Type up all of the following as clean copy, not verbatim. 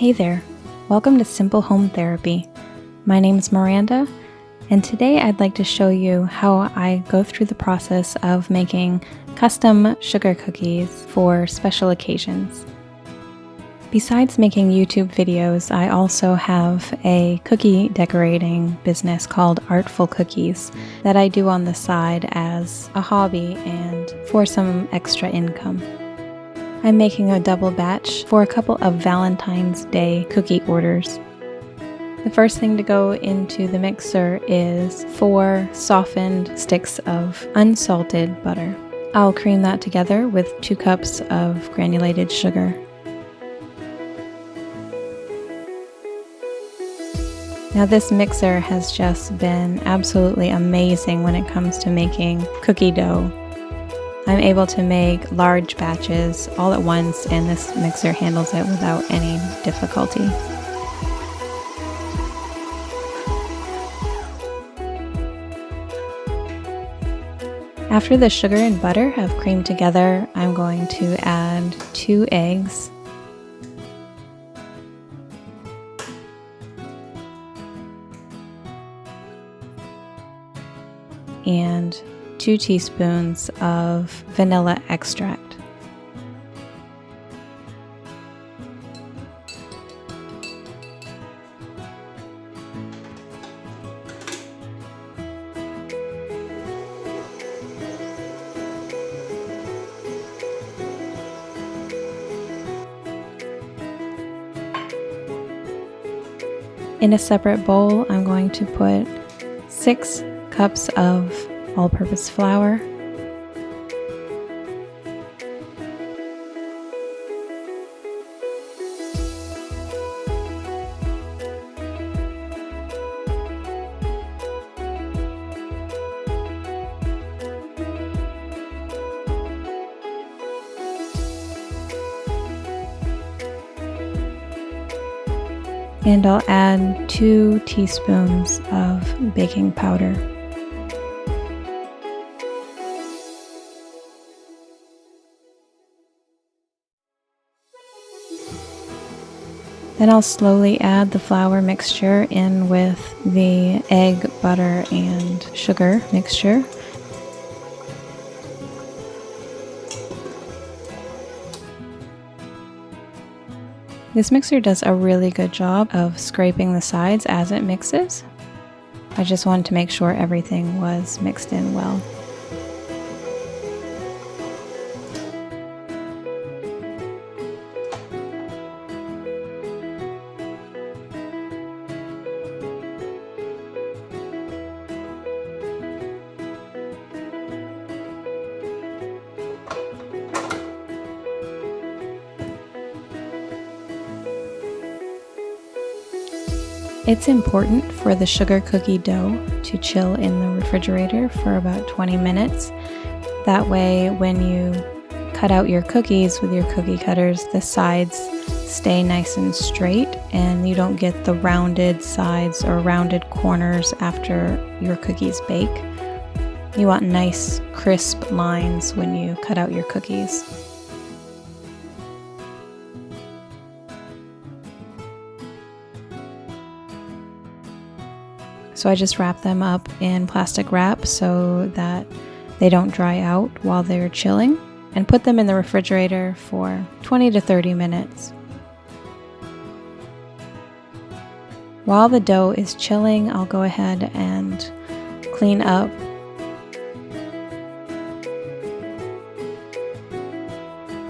Hey there, welcome to Simple Home Therapy. My name's Miranda, and today I'd like to show you how I go through the process of making custom sugar cookies for special occasions. Besides making YouTube videos, I also have a cookie decorating business called Artful Cookies that I do on the side as a hobby and for some extra income. I'm making a double batch for a couple of Valentine's Day cookie orders. The first thing to go into the mixer is 4 softened sticks of unsalted butter. I'll cream that together with 2 cups of granulated sugar. Now this mixer has just been absolutely amazing when it comes to making cookie dough. I'm able to make large batches all at once, and this mixer handles it without any difficulty. After the sugar and butter have creamed together, I'm going to add 2 eggs, and 2 teaspoons of vanilla extract. In a separate bowl, I'm going to put 6 cups of all-purpose flour, and I'll add 2 teaspoons of baking powder. Then I'll slowly add the flour mixture in with the egg, butter, and sugar mixture. This mixer does a really good job of scraping the sides as it mixes. I just wanted to make sure everything was mixed in well. It's important for the sugar cookie dough to chill in the refrigerator for about 20 minutes. That way, when you cut out your cookies with your cookie cutters, the sides stay nice and straight and you don't get the rounded sides or rounded corners after your cookies bake. You want nice, crisp lines when you cut out your cookies. So I just wrap them up in plastic wrap so that they don't dry out while they're chilling, and put them in the refrigerator for 20 to 30 minutes. While the dough is chilling, I'll go ahead and clean up.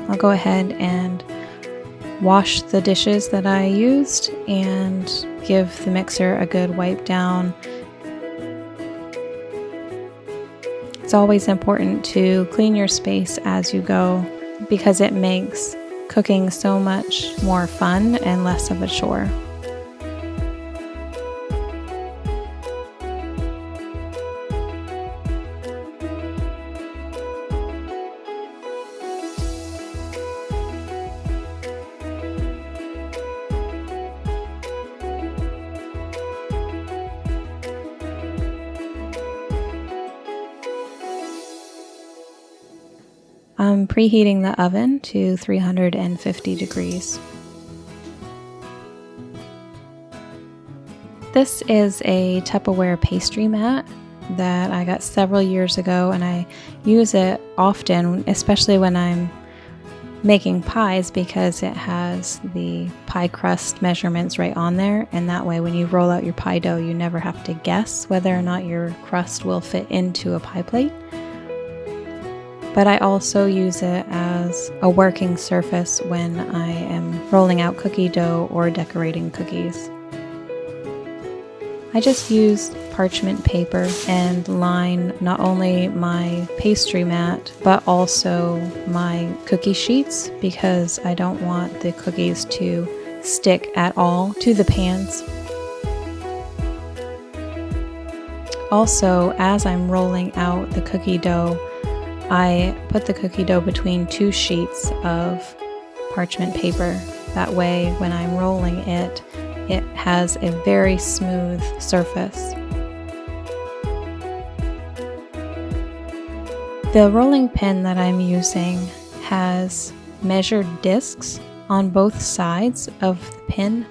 I'll go ahead and wash the dishes that I used and give the mixer a good wipe down. It's always important to clean your space as you go because it makes cooking so much more fun and less of a chore. I'm preheating the oven to 350 degrees. This is a Tupperware pastry mat that I got several years ago, and I use it often, especially when I'm making pies, because it has the pie crust measurements right on there, and that way when you roll out your pie dough you never have to guess whether or not your crust will fit into a pie plate. But I also use it as a working surface when I am rolling out cookie dough or decorating cookies. I just used parchment paper and line not only my pastry mat but also my cookie sheets, because I don't want the cookies to stick at all to the pans. Also, as I'm rolling out the cookie dough, I put the cookie dough between two sheets of parchment paper. That way when I'm rolling it, it has a very smooth surface. The rolling pin that I'm using has measured discs on both sides of the pin.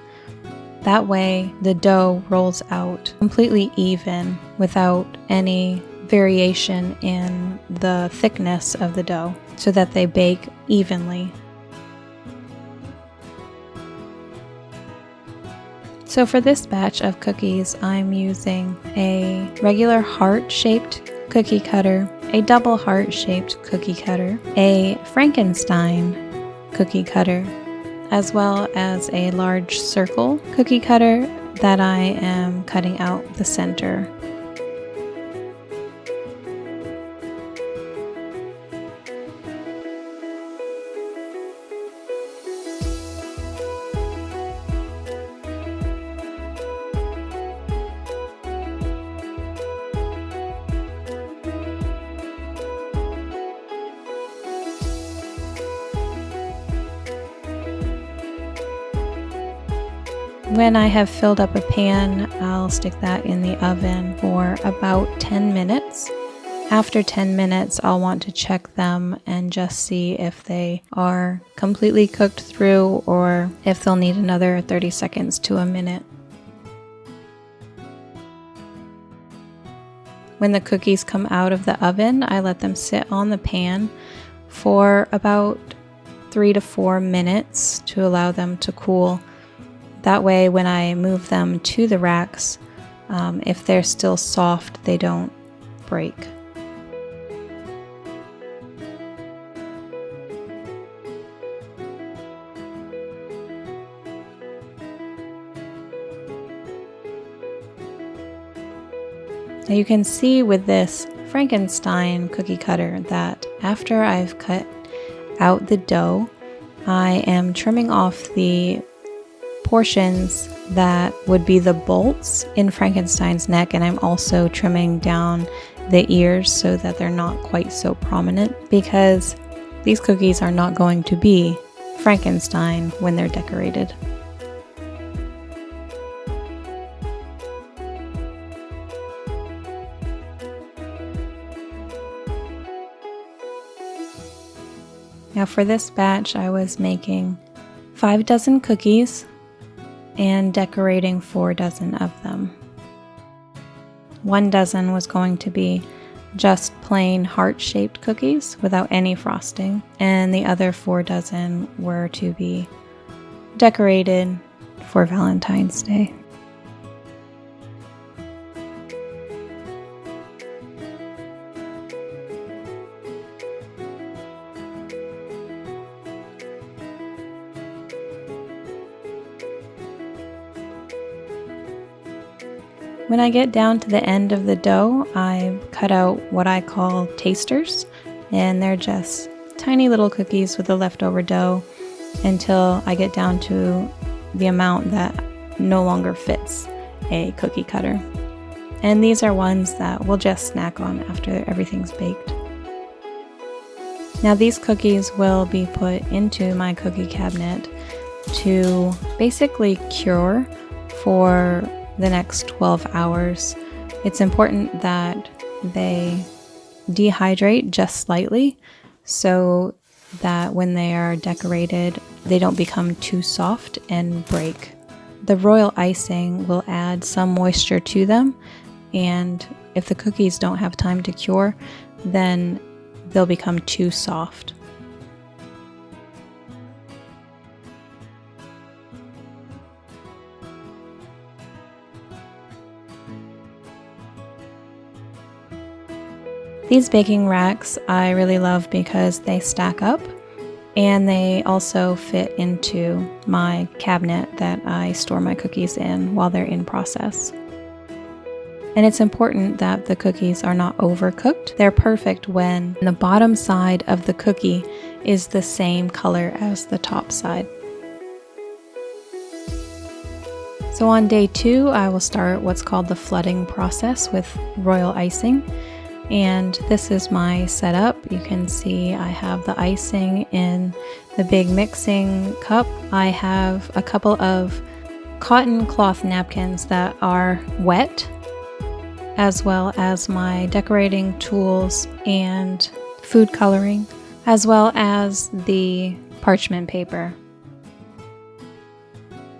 That way the dough rolls out completely even without any variation in the thickness of the dough, so that they bake evenly. So for this batch of cookies, I'm using a regular heart-shaped cookie cutter, a double heart-shaped cookie cutter, a Frankenstein cookie cutter, as well as a large circle cookie cutter that I am cutting out the center. When I have filled up a pan, I'll stick that in the oven for about 10 minutes. After 10 minutes, I'll want to check them and just see if they are completely cooked through or if they'll need another 30 seconds to a minute. When the cookies come out of the oven, I let them sit on the pan for about 3 to 4 minutes to allow them to cool. That way when I move them to the racks, if they're still soft, they don't break. Now you can see with this Frankenstein cookie cutter that after I've cut out the dough, I am trimming off the portions that would be the bolts in Frankenstein's neck, and I'm also trimming down the ears so that they're not quite so prominent, because these cookies are not going to be Frankenstein when they're decorated. Now for this batch, I was making 5 dozen cookies and decorating 4 dozen of them. 1 dozen was going to be just plain heart-shaped cookies without any frosting, and the other 4 dozen were to be decorated for Valentine's Day. When I get down to the end of the dough, I cut out what I call tasters, and they're just tiny little cookies with the leftover dough until I get down to the amount that no longer fits a cookie cutter. And these are ones that we'll just snack on after everything's baked. Now these cookies will be put into my cookie cabinet to basically cure for the next 12 hours. It's important that they dehydrate just slightly so that when they are decorated, they don't become too soft and break. the royal icing will add some moisture to them, and if the cookies don't have time to cure, then they'll become too soft. These baking racks I really love because they stack up and they also fit into my cabinet that I store my cookies in while they're in process. And it's important that the cookies are not overcooked. They're perfect when the bottom side of the cookie is the same color as the top side. So on day 2, I will start what's called the flooding process with royal icing. And this is my setup. You can see I have the icing in the big mixing cup. I have a couple of cotton cloth napkins that are wet, as well as my decorating tools and food coloring, as well as the parchment paper.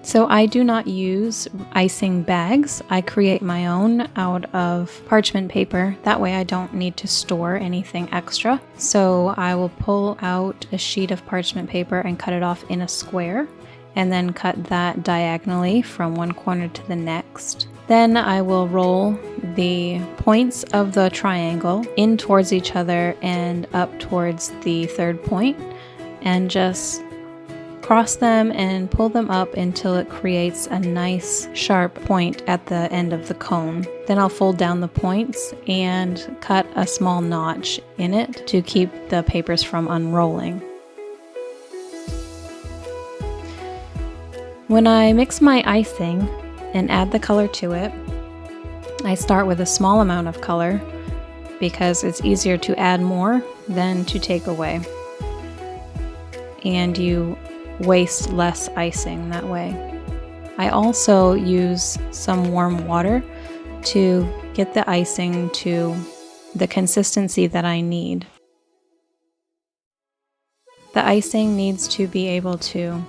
So I do not use icing bags. I create my own out of parchment paper. That way I don't need to store anything extra. So I will pull out a sheet of parchment paper and cut it off in a square, and then cut that diagonally from one corner to the next. Then I will roll the points of the triangle in towards each other and up towards the third point, and just cross them and pull them up until it creates a nice sharp point at the end of the cone. Then I'll fold down the points and cut a small notch in it to keep the papers from unrolling. When I mix my icing and add the color to it, I start with a small amount of color because it's easier to add more than to take away. And you waste less icing that way. I also use some warm water to get the icing to the consistency that I need. The icing needs to be able to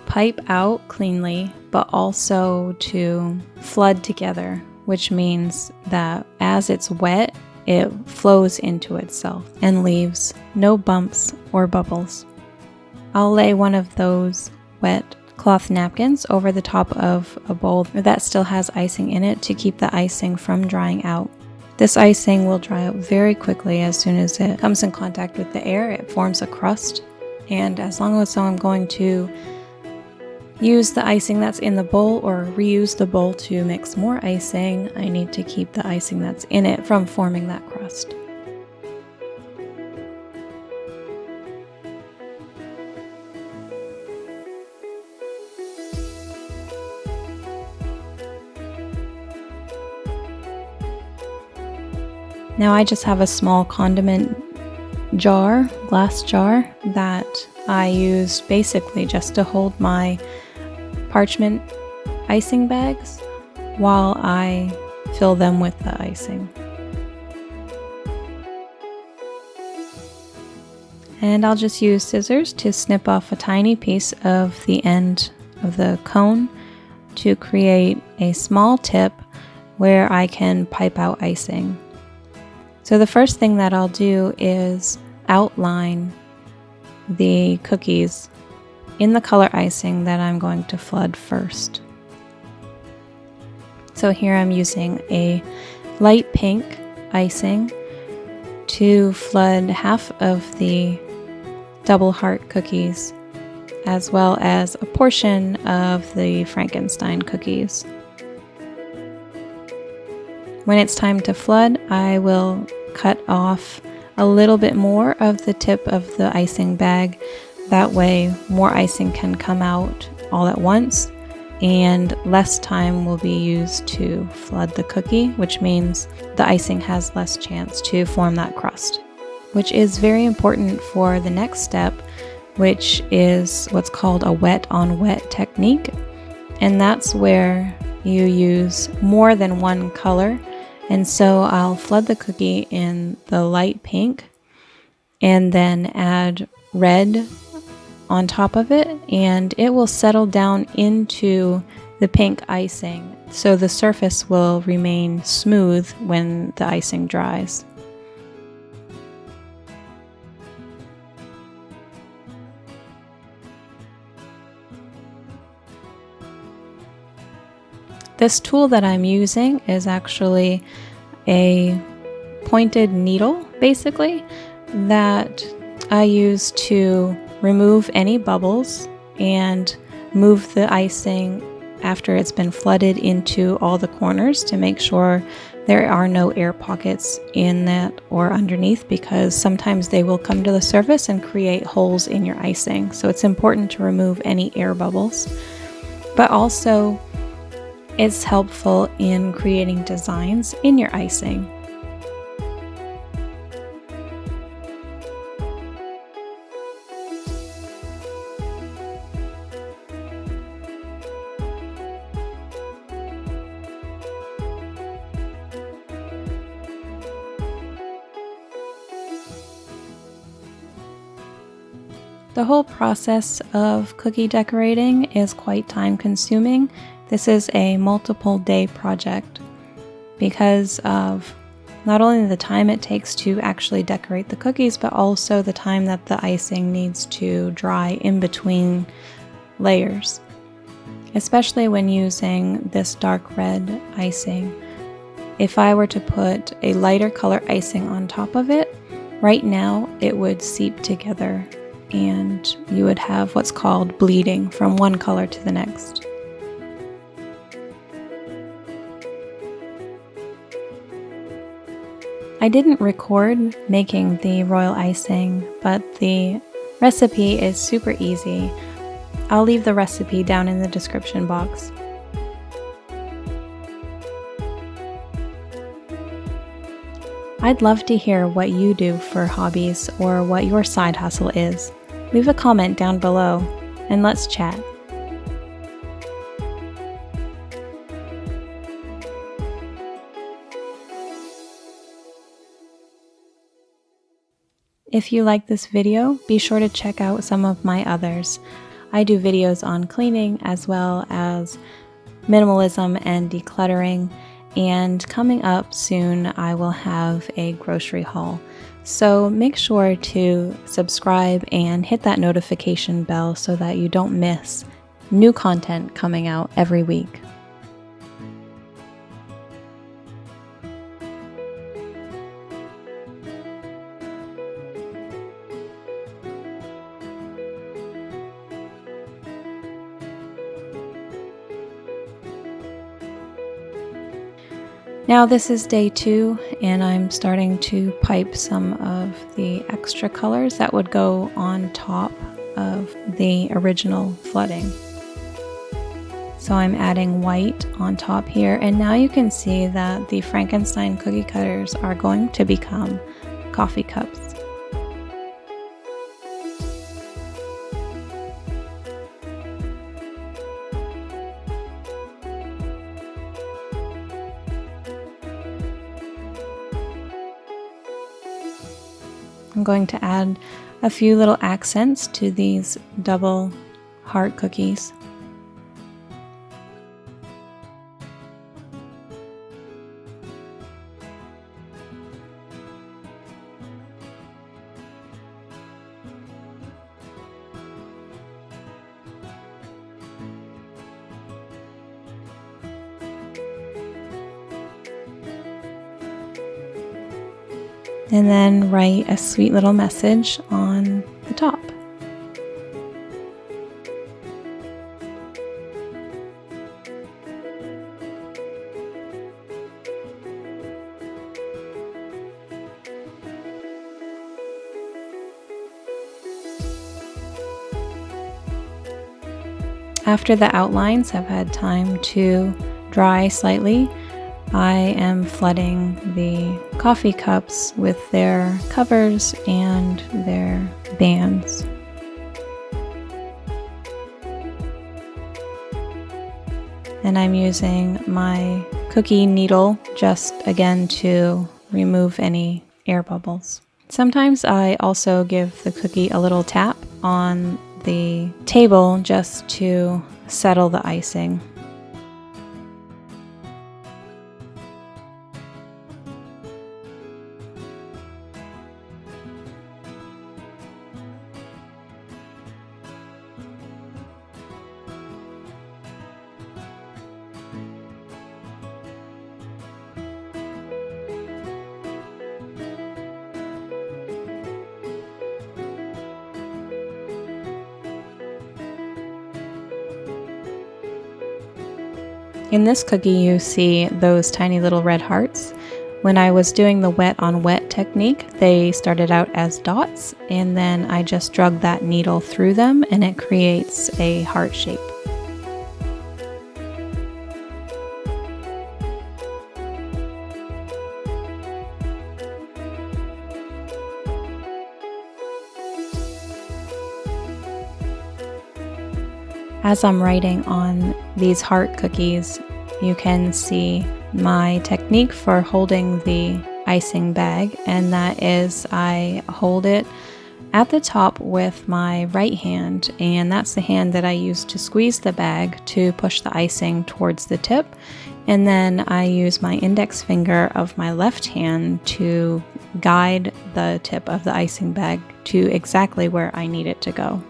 pipe out cleanly, but also to flood together, which means that as it's wet, it flows into itself and leaves no bumps or bubbles. I'll lay one of those wet cloth napkins over the top of a bowl that still has icing in it to keep the icing from drying out. This icing will dry out very quickly. As soon as it comes in contact with the air, it forms a crust. And as long as I'm going to use the icing that's in the bowl or reuse the bowl to mix more icing, I need to keep the icing that's in it from forming that crust. Now I just have a small condiment jar, glass jar, that I use basically just to hold my parchment icing bags while I fill them with the icing. And I'll just use scissors to snip off a tiny piece of the end of the cone to create a small tip where I can pipe out icing. So the first thing that I'll do is outline the cookies in the color icing that I'm going to flood first. So here I'm using a light pink icing to flood half of the double heart cookies, as well as a portion of the Frankenstein cookies. When it's time to flood, I will cut off a little bit more of the tip of the icing bag. That way more icing can come out all at once and less time will be used to flood the cookie, which means the icing has less chance to form that crust, which is very important for the next step, which is what's called a wet on wet technique. And that's where you use more than one color. And so I'll flood the cookie in the light pink and then add red on top of it, and it will settle down into the pink icing, so the surface will remain smooth when the icing dries. This tool that I'm using is actually a pointed needle, basically, that I use to remove any bubbles and move the icing after it's been flooded into all the corners to make sure there are no air pockets in that or underneath, because sometimes they will come to the surface and create holes in your icing. So it's important to remove any air bubbles. But also, it's helpful in creating designs in your icing. The whole process of cookie decorating is quite time consuming. This is a multiple day project because of not only the time it takes to actually decorate the cookies, but also the time that the icing needs to dry in between layers. Especially when using this dark red icing. If I were to put a lighter color icing on top of it, right now it would seep together and you would have what's called bleeding from one color to the next. I didn't record making the royal icing, but the recipe is super easy. I'll leave the recipe down in the description box. I'd love to hear what you do for hobbies or what your side hustle is. Leave a comment down below and let's chat. If you like this video, be sure to check out some of my others. I do videos on cleaning as well as minimalism and decluttering, and coming up soon I will have a grocery haul. So make sure to subscribe and hit that notification bell so that you don't miss new content coming out every week. Now this is day 2 and I'm starting to pipe some of the extra colors that would go on top of the original flooding. So I'm adding white on top here, and now you can see that the Frankenstein cookie cutters are going to become coffee cups. I'm going to add a few little accents to these double heart cookies. And then write a sweet little message on the top. After the outlines have had time to dry slightly, I am flooding the coffee cups with their covers and their bands. And I'm using my cookie needle just again to remove any air bubbles. Sometimes I also give the cookie a little tap on the table just to settle the icing. In this cookie, you see those tiny little red hearts. When I was doing the wet on wet technique, they started out as dots, and then I just drug that needle through them and it creates a heart shape. As I'm writing on these heart cookies, you can see my technique for holding the icing bag, and that is I hold it at the top with my right hand, and that's the hand that I use to squeeze the bag to push the icing towards the tip, and then I use my index finger of my left hand to guide the tip of the icing bag to exactly where I need it to go.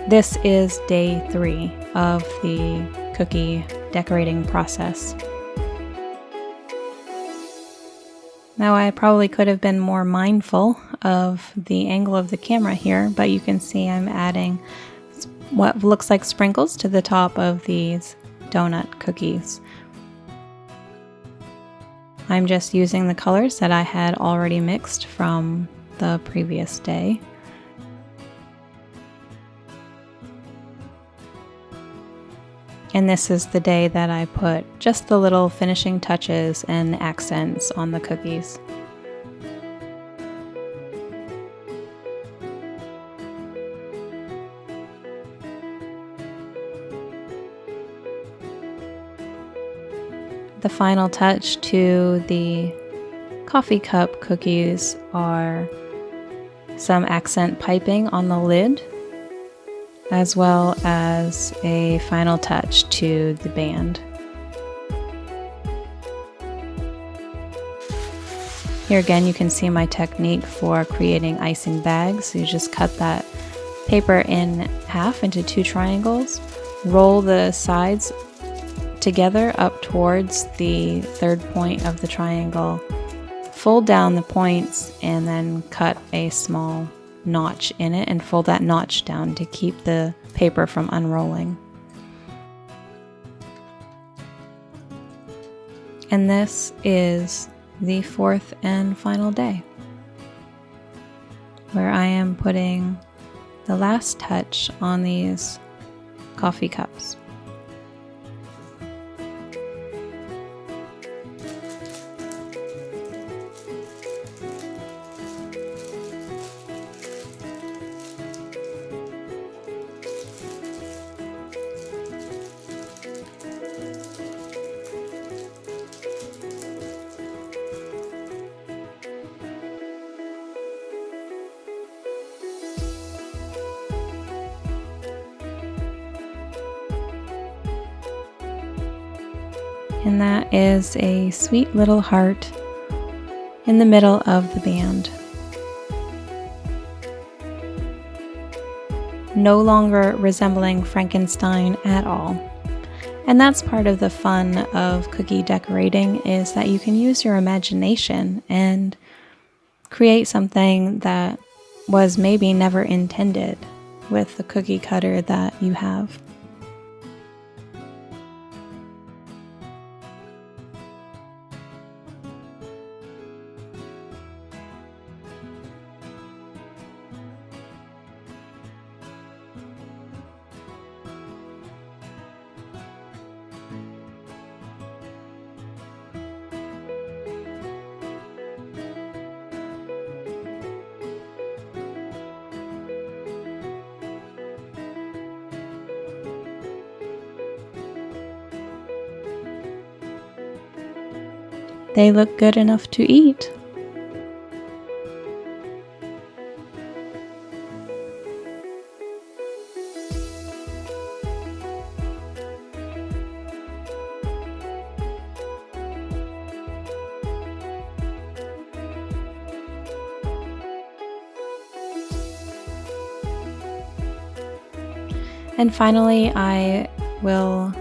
This is day 3 of the cookie decorating process. Now I probably could have been more mindful of the angle of the camera here, but you can see I'm adding what looks like sprinkles to the top of these donut cookies. I'm just using the colors that I had already mixed from the previous day. And this is the day that I put just the little finishing touches and accents on the cookies. The final touch to the coffee cup cookies are some accent piping on the lid, as well as a final touch to the band. Here again you can see my technique for creating icing bags. You just cut that paper in half into 2 triangles, roll the sides together up towards the 3rd point of the triangle, fold down the points, and then cut a small notch in it and fold that notch down to keep the paper from unrolling. And this is the 4th and final day, where I am putting the last touch on these coffee cups. And that is a sweet little heart in the middle of the band. No longer resembling Frankenstein at all. And that's part of the fun of cookie decorating, is that you can use your imagination and create something that was maybe never intended with the cookie cutter that you have. They look good enough to eat. And finally, I will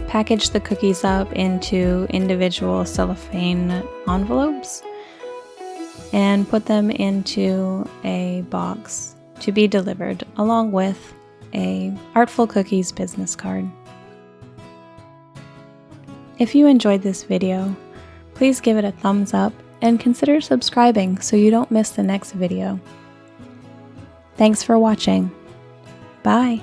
package the cookies up into individual cellophane envelopes and put them into a box to be delivered along with a Artful Cookies business card. If you enjoyed this video, please give it a thumbs up and consider subscribing so you don't miss the next video. Thanks for watching. Bye!